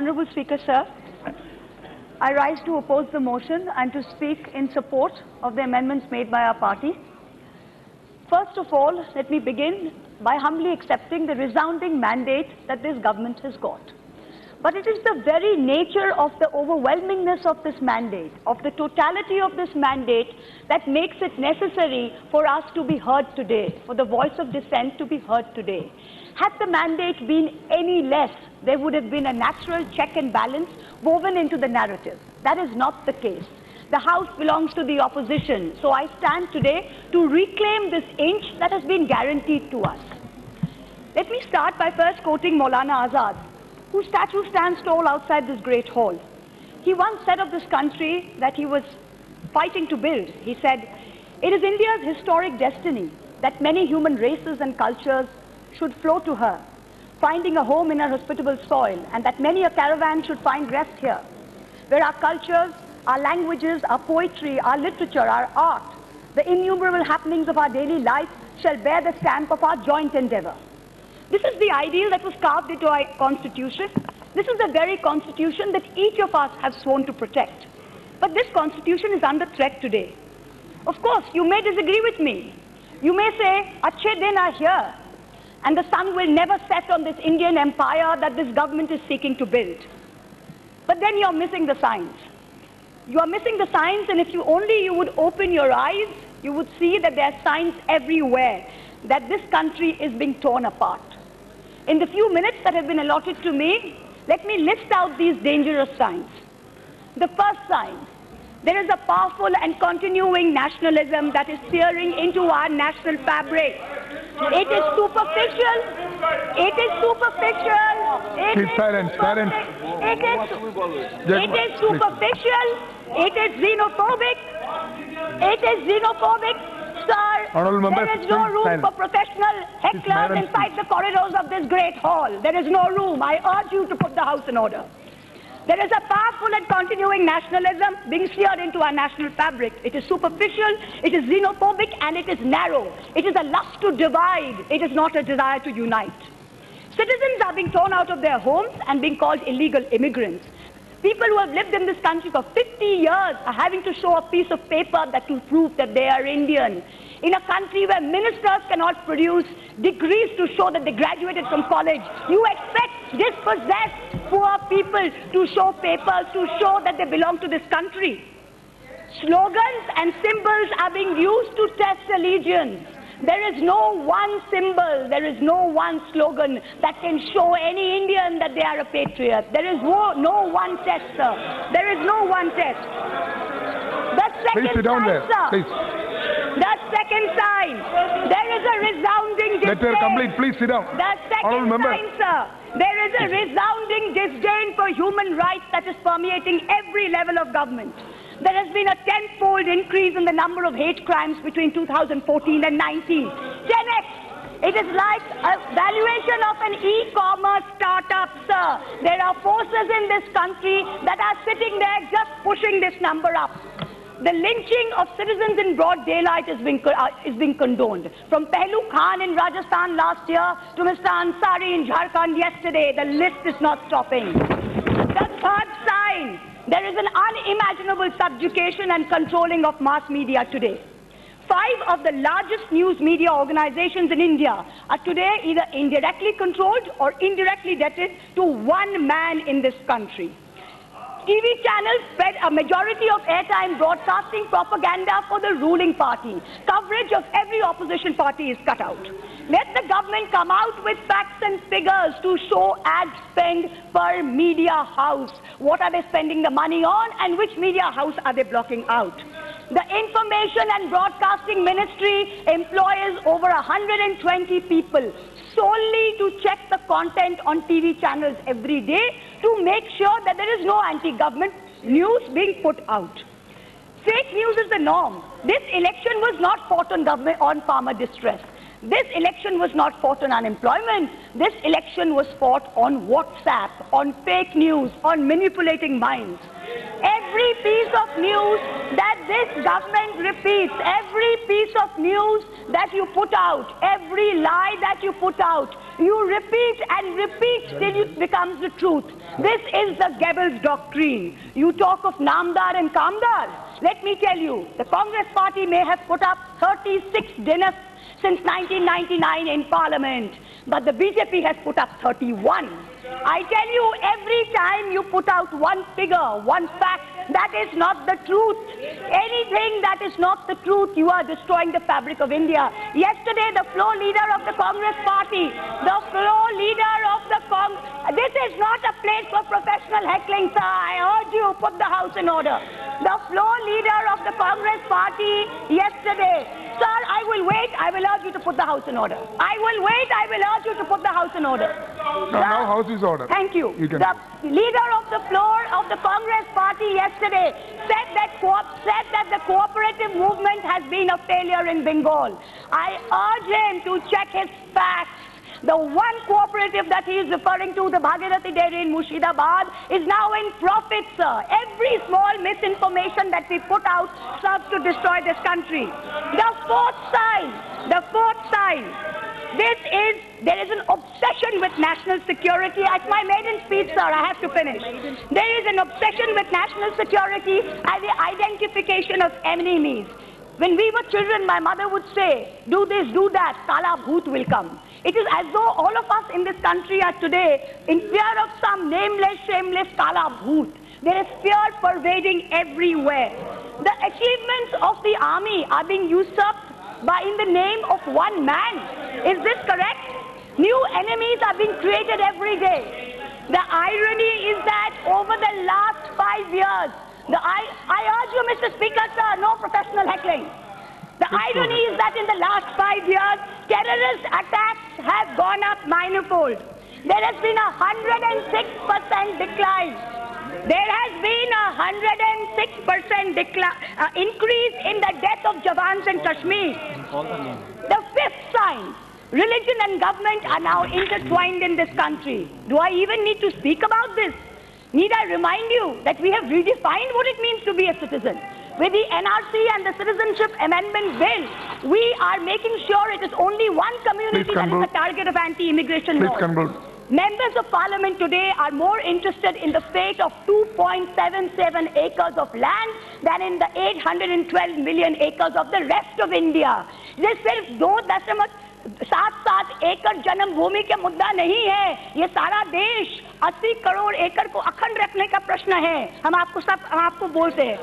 Honourable Speaker, sir, I rise to oppose the motion and to speak in support of the amendments made by our party. First of all, let me begin by humbly accepting the resounding mandate that this government has got. But it is the very nature of the overwhelmingness of this mandate, of the totality of this mandate, that makes it necessary for us to be heard today, for the voice of dissent to be heard today. Had the mandate been any less, there would have been a natural check and balance woven into the narrative. That is not the case. The House belongs to the opposition, so I stand today to reclaim this inch that has been guaranteed to us. Let me start by first quoting Maulana Azad, whose statue stands tall outside this great hall. He once said of this country that he was fighting to build. He said, "It is India's historic destiny that many human races and cultures should flow to her, finding a home in her hospitable soil, and that many a caravan should find rest here, where our cultures, our languages, our poetry, our literature, our art, the innumerable happenings of our daily life shall bear the stamp of our joint endeavor." This is the ideal that was carved into our Constitution. This is the very Constitution that each of us have sworn to protect. But this Constitution is under threat today. Of course, you may disagree with me. You may say, "Achhe din are here, and the sun will never set on this Indian empire that this government is seeking to build." But then you're missing the signs. You are missing the signs, and if you would open your eyes, you would see that there are signs everywhere that this country is being torn apart. In the few minutes that have been allotted to me, let me list out these dangerous signs. The first sign: there is a powerful and continuing nationalism that is searing into our national fabric. It is superficial. It is superficial. It is superficial. It is xenophobic. It is xenophobic. Sir, there is no room for professional hecklers inside the corridors of this great hall. There is no room. I urge you to put the House in order. There is a powerful and continuing nationalism being seared into our national fabric. It is superficial, it is xenophobic, and it is narrow. It is a lust to divide. It is not a desire to unite. Citizens are being torn out of their homes and being called illegal immigrants. People who have lived in this country for 50 years are having to show a piece of paper that will prove that they are Indian. In a country where ministers cannot produce degrees to show that they graduated from college, you expect dispossessed poor people to show papers to show that they belong to this country. Slogans and symbols are being used to test allegiance. There is no one symbol, there is no one slogan that can show any Indian that they are a patriot. There is no one test, sir. There is no one test. The second Please sit down there. sir. Please. The second sign, there is a resounding disdain. Let her complete. Please sit down. The second sign, sir, there is a resounding disdain for human rights that is permeating every level of government. There has been a tenfold increase in the number of hate crimes between 2014 and 19. 10x. It is like a valuation of an e-commerce startup, sir. There are forces in this country that are sitting there just pushing this number up. The lynching of citizens in broad daylight is being condoned. From Pehlu Khan in Rajasthan last year to Mr. Ansari in Jharkhand yesterday, the list is not stopping. The third sign: there is an unimaginable subjugation and controlling of mass media today. 5 of the largest news media organizations in India are today either indirectly controlled or indirectly debted to one man in this country. TV channels spread a majority of airtime broadcasting propaganda for the ruling party. Coverage of every opposition party is cut out. Let the government come out with facts and figures to show ad spend per media house. What are they spending the money on, and which media house are they blocking out? The Information and Broadcasting Ministry employs over 120 people solely to check the content on TV channels every day to make sure that there is no anti-government news being put out. Fake news is the norm. This election was not fought on farmer distress. This election was not fought on unemployment. This election was fought on WhatsApp, on fake news, on manipulating minds. Every every piece of news that this government repeats, every piece of news that you put out, every lie that you put out, you repeat and repeat till it becomes the truth. This is the Goebbels doctrine. You talk of Namdar and Kamdar. Let me tell you, the Congress party may have put up 36 dinners since 1999 in Parliament, but the BJP has put up 31. I tell you, every time you put out one figure, one fact, that is not the truth. Anything that is not the truth, you are destroying the fabric of India. Yesterday, the floor leader of the Congress party, this is not a place for professional heckling, sir. I urge you, put the house in order. The floor leader of the Congress party yesterday, sir, I will wait, I will urge you to put the house in order. I will wait, I will urge you to put the house in order. Now house is order. Thank you. The leader of the floor of the Congress party yesterday said that the cooperative movement has been a failure in Bengal. I urge him to check his facts. The one cooperative that he is referring to, the Bhagirathi Dairy in Murshidabad, is now in profit, sir. Every small misinformation that we put out serves to destroy this country. The fourth sign, there is an obsession with national security. At my maiden speech, sir, I have to finish. There is an obsession with national security and the identification of enemies. When we were children, my mother would say, do this, do that, Kala Bhoot will come. It is as though all of us in this country are today in fear of some nameless, shameless Kala Bhoot. There is fear pervading everywhere. The achievements of the army are being usurped in the name of one man. Is this correct? New enemies are being created every day. The irony is that over the last 5 years, I urge you, Mr. Speaker, sir, no professional heckling. The irony is that in the last 5 years, terrorist attacks have gone up manifold. There has been a 106% decline. There has been a 106% increase in the death of Jawans in Kashmir. The fifth sign, religion and government are now intertwined in this country. Do I even need to speak about this? Need I remind you that we have redefined what it means to be a citizen? With the NRC and the Citizenship Amendment Bill, we are making sure it is only one community that is the target of anti-immigration laws. Members of Parliament today are more interested in the fate of 2.77 acres of land than in the 812 million acres of the rest of India. This सिर्फ 2.7 एकड़ जन्म भूमि के मुद्दा नहीं है, ये सारा देश 80 करोड़ एकड़ को अखंड रखने का प्रश्न है. हम आपको बोलते हैं.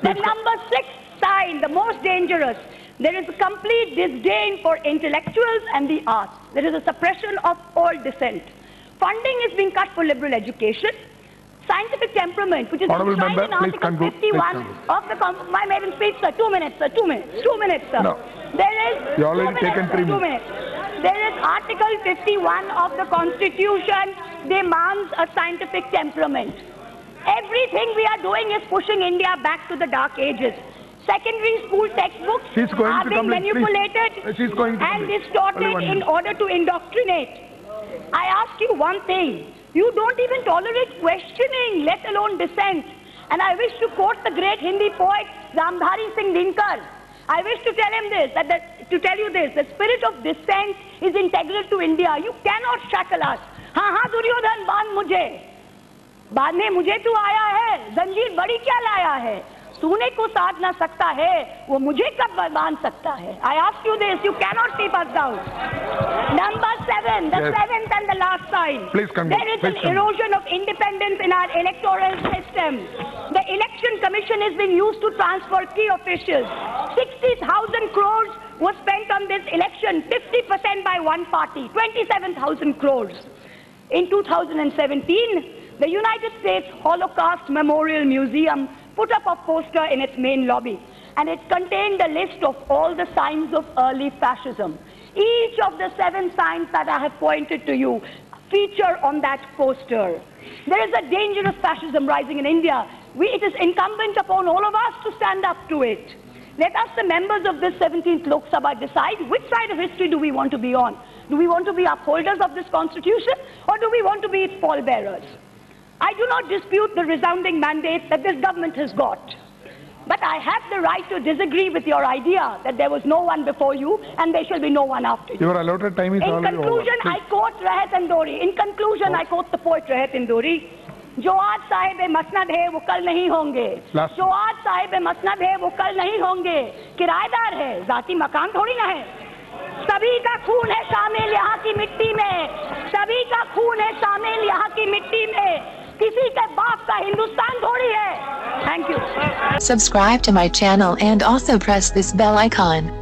The number 6 sign, the most dangerous, there is a complete disdain for intellectuals and the arts. There is a suppression of all dissent. Funding is being cut for liberal education. Scientific temperament, which is enshrined in Article 51 of the my maiden speech, sir. 2 minutes, sir. 2 minutes, sir. No. You already taken 3 minutes. There is Article 51 of the Constitution demands a scientific temperament. Everything we are doing is pushing India back to the dark ages. Secondary school textbooks are being manipulated and distorted in order to indoctrinate. I ask you one thing. You don't even tolerate questioning, let alone dissent. And I wish to quote the great Hindi poet Ramdhari Singh Dinkar. I wish to tell him this, tell you this, the spirit of dissent is integral to India. You cannot shackle us. हाँ दुर्योधन बांधने मुझे तू आया है, जंजीर बड़ी क्या लाया है, सोने को साध ना सकता है, वो मुझे कब बांध सकता है. I ask you this, you cannot keep us down. Number 7, the seventh and the last sign. There is an erosion of independence in our electoral system. The election commission is being used to transfer key officials. 60,000 crores was spent on this election, 50% by one party, 27,000 crores. In 2017, the United States Holocaust Memorial Museum put up a poster in its main lobby, and it contained a list of all the signs of early fascism. Each of the 7 signs that I have pointed to you feature on that poster. There is a dangerous fascism rising in India. It is incumbent upon all of us to stand up to it. Let us, the members of this 17th Lok Sabha, decide which side of history do we want to be on. Do we want to be upholders of this constitution, or do we want to be its pallbearers? I do not dispute the resounding mandate that this government has got. But I have the right to disagree with your idea that there was no one before you and there shall be no one after you. Your allotted time is already over. In conclusion, I quote Rahat Indori. In conclusion, I quote the poet Rahat Indori. जो आज साहिब मसनद है वो कल नहीं होंगे, जो आज साहिब मसनद है वो कल नहीं होंगे, किराएदार है जाती मकान थोड़ी ना है, सभी का खून है शामिल यहाँ की मिट्टी में, सभी का खून है शामिल यहाँ की मिट्टी में, किसी के बाप का हिंदुस्तान थोड़ी है. Thank you. Subscribe to my channel and also press this bell icon.